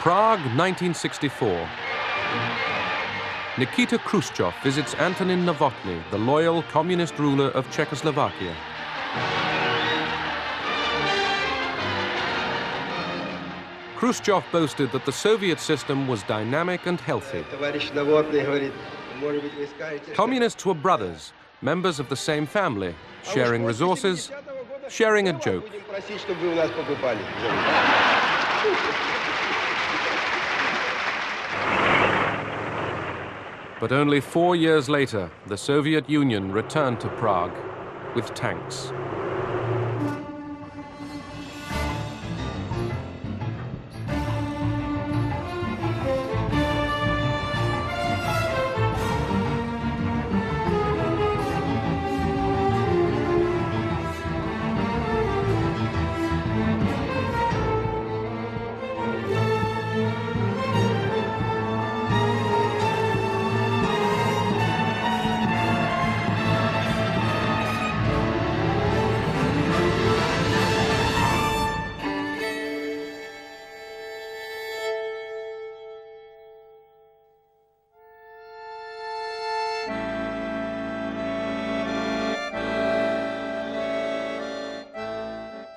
Prague, 1964. Nikita Khrushchev visits Antonin Novotny, the loyal communist ruler of Czechoslovakia. Khrushchev boasted that the Soviet system was dynamic and healthy. Communists were brothers, members of the same family, sharing resources, sharing a joke. But only 4 years later, the Soviet Union returned to Prague with tanks.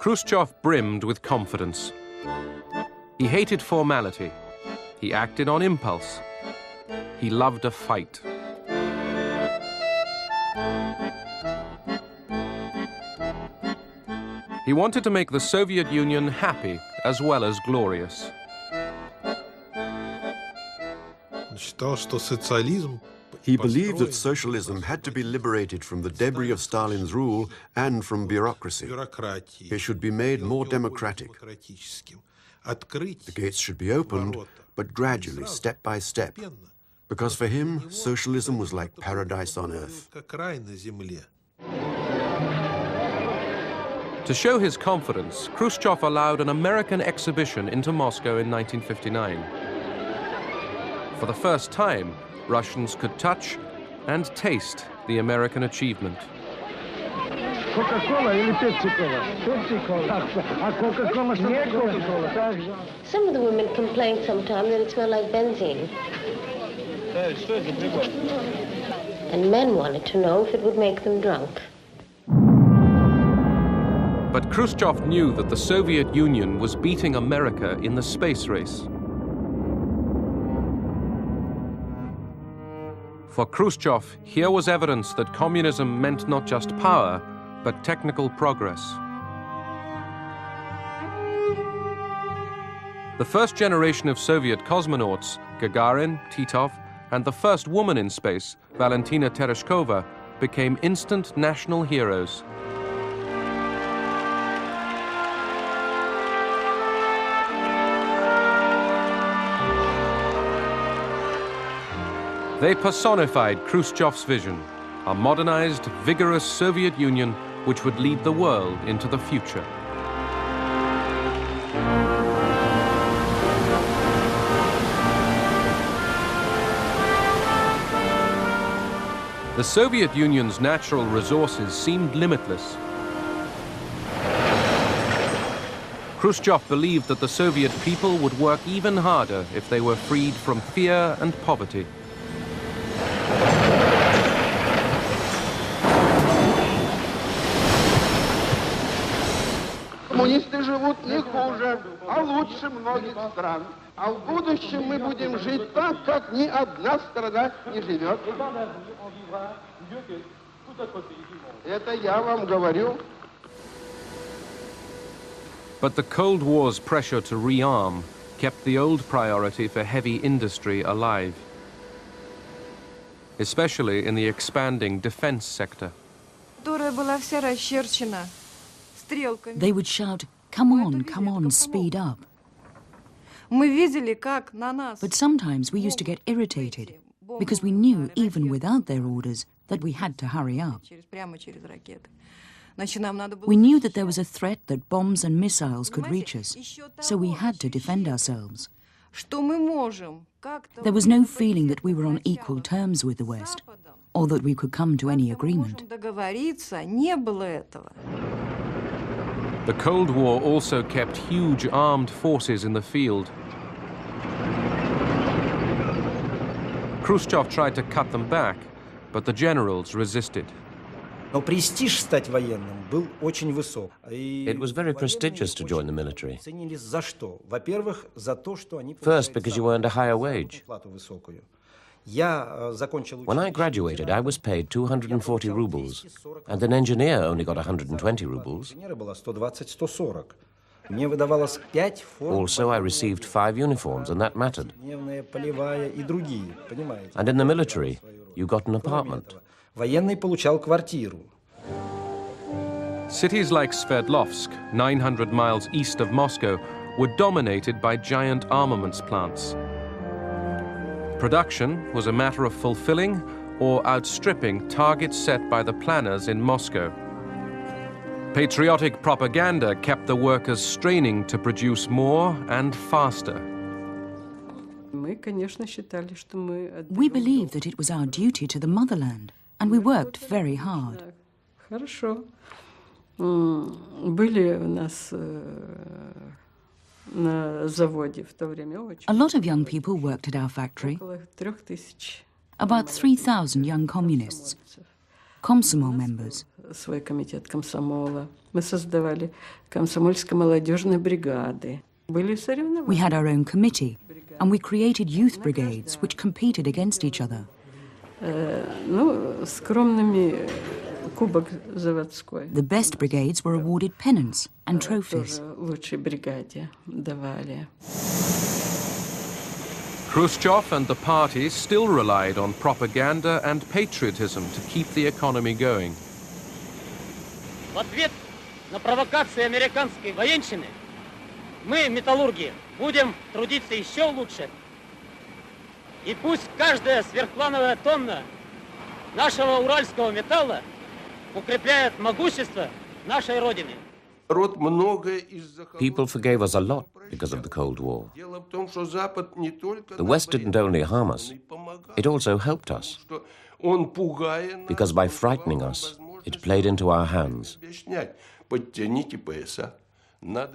Khrushchev brimmed with confidence. He hated formality. He acted on impulse. He loved a fight. He wanted to make the Soviet Union happy as well as glorious. He believed that socialism had to be liberated from the debris of Stalin's rule and from bureaucracy. It should be made more democratic. The gates should be opened, but gradually, step by step, because for him, socialism was like paradise on earth. To show his confidence, Khrushchev allowed an American exhibition into Moscow in 1959. For the first time, Russians could touch and taste the American achievement. Coca-Cola или Pepsi-Cola? Pepsi-Cola. Coca-Cola, Coca-Cola. Some of the women complained sometimes that it smelled like benzene. And men wanted to know if it would make them drunk. But Khrushchev knew that the Soviet Union was beating America in the space race. For Khrushchev, here was evidence that communism meant not just power, but technical progress. The first generation of Soviet cosmonauts, Gagarin, Titov, and the first woman in space, Valentina Tereshkova, became instant national heroes. They personified Khrushchev's vision, a modernized, vigorous Soviet Union which would lead the world into the future. The Soviet Union's natural resources seemed limitless. Khrushchev believed that the Soviet people would work even harder if they were freed from fear and poverty. Коммунисты живут не хуже, а лучше многих стран. А в будущем мы будем жить так, как ни одна страна не живет. Это я вам говорю. But the Cold War's pressure to rearm kept the old priority for heavy industry alive, especially in the expanding defense sector. They would shout, come on, speed up. But sometimes we used to get irritated because we knew, even without their orders, that we had to hurry up. We knew that there was a threat that bombs and missiles could reach us, so we had to defend ourselves. There was no feeling that we were on equal terms with the West, or that we could come to any agreement. The Cold War also kept huge armed forces in the field. Khrushchev tried to cut them back, but the generals resisted. It was very prestigious to join the military. First, because you earned a higher wage. When I graduated, I was paid 240 rubles, and an engineer only got 120 rubles. Also, I received 5 uniforms, and that mattered. And in the military, you got an apartment. Cities like Sverdlovsk, 900 miles east of Moscow, were dominated by giant armaments plants. Production was a matter of fulfilling or outstripping targets set by the planners in Moscow. Patriotic propaganda kept the workers straining to produce more and faster. We believed that it was our duty to the motherland, and we worked very hard. A lot of young people worked at our factory. About 3,000 young communists, Komsomol members. We had our own committee, and we created youth brigades which competed against each other. The best brigades were awarded pennants and trophies. Khrushchev and the party still relied on propaganda and patriotism to keep the economy going. В ответ на провокации американской военщины мы, металлурги, будем трудиться еще лучше. И пусть каждая сверхплановая тонна нашего уральского металла укрепляет могущество нашей Родины. People forgave us a lot because of the Cold War. The West didn't only harm us, it also helped us. Because by frightening us, it played into our hands.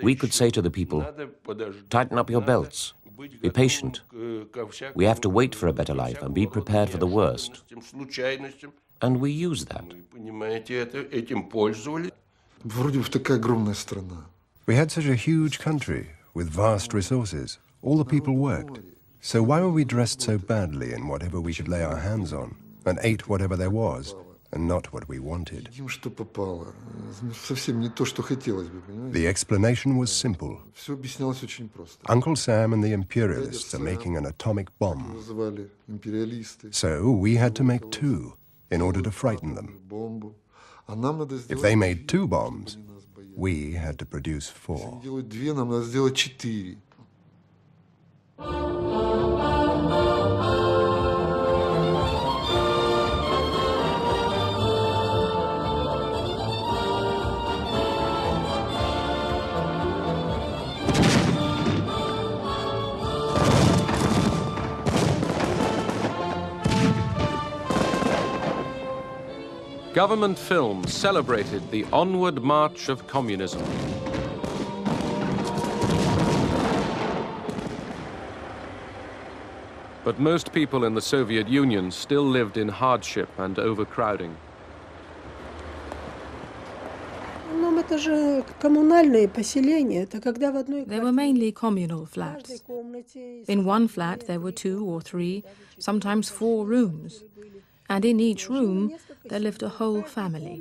We could say to the people, tighten up your belts, be patient. We have to wait for a better life and be prepared for the worst. And we used that. We had such a huge country with vast resources. All the people worked. So why were we dressed so badly in whatever we could lay our hands on, and ate whatever there was, and not what we wanted? The explanation was simple. Uncle Sam and the imperialists are making an atomic bomb. So we had to make 2 in order to frighten them. If they made 2 bombs, we had to produce 4. Government films celebrated the onward march of communism. But most people in the Soviet Union still lived in hardship and overcrowding. They were mainly communal flats. In one flat there were 2 or 3, sometimes 4 rooms. And in each room there lived a whole family.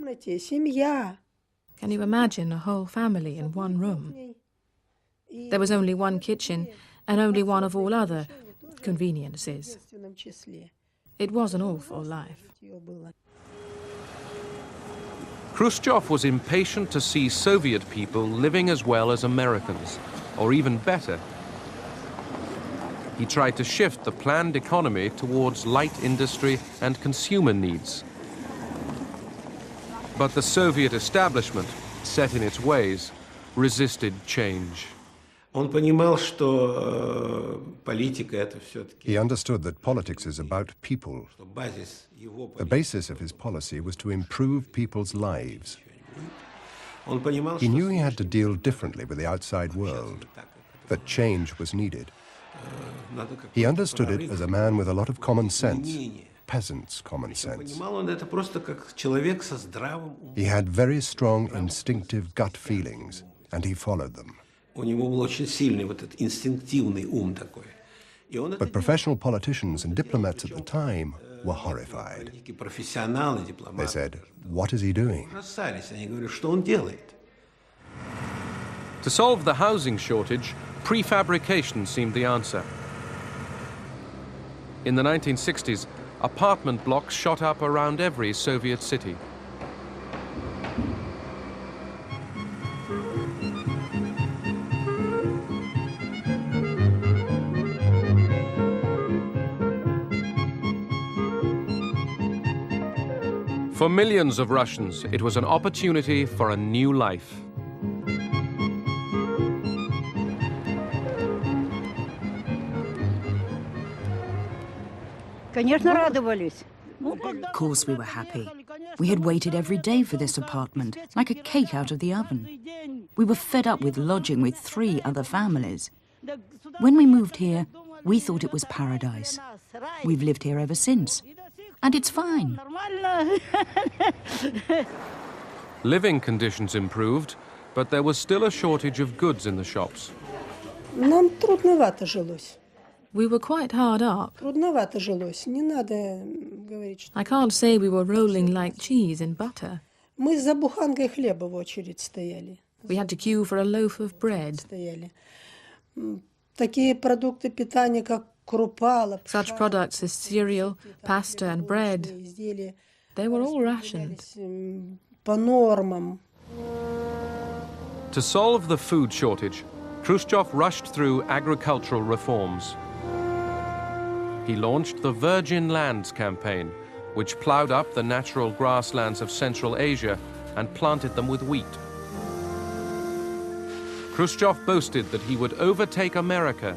Can you imagine a whole family in one room? There was only one kitchen and only one of all other conveniences. It was an awful life. Khrushchev was impatient to see Soviet people living as well as Americans, or even better. He tried to shift the planned economy towards light industry and consumer needs. But the Soviet establishment, set in its ways, resisted change. He understood that politics is about people. The basis of his policy was to improve people's lives. He knew he had to deal differently with the outside world, that change was needed. He understood it as a man with a lot of common sense, peasant's common sense. He had very strong instinctive gut feelings, and he followed them. But professional politicians and diplomats at the time were horrified. They said, "What is he doing?" To solve the housing shortage, prefabrication seemed the answer. In the 1960s, apartment blocks shot up around every Soviet city. For millions of Russians, it was an opportunity for a new life. Of course we were happy. We had waited every day for this apartment, like a cake out of the oven. We were fed up with lodging with 3 other families. When we moved here, we thought it was paradise. We've lived here ever since, and it's fine. Living conditions improved, but there was still a shortage of goods in the shops. Нам трудновато жилось. We were quite hard up. Трудновато жилось. Не надо говорить, что... I can't say we were rolling like cheese in butter. Мы за буханкой хлеба в очередь стояли. We had to queue for a loaf of bread. Стояли. Такие продукты питания, как крупа, лапша... Such products as cereal, pasta and bread, they were all rationed. По нормам. To solve the food shortage, Khrushchev rushed through agricultural reforms. He launched the Virgin Lands campaign, which plowed up the natural grasslands of Central Asia and planted them with wheat. Khrushchev boasted that he would overtake America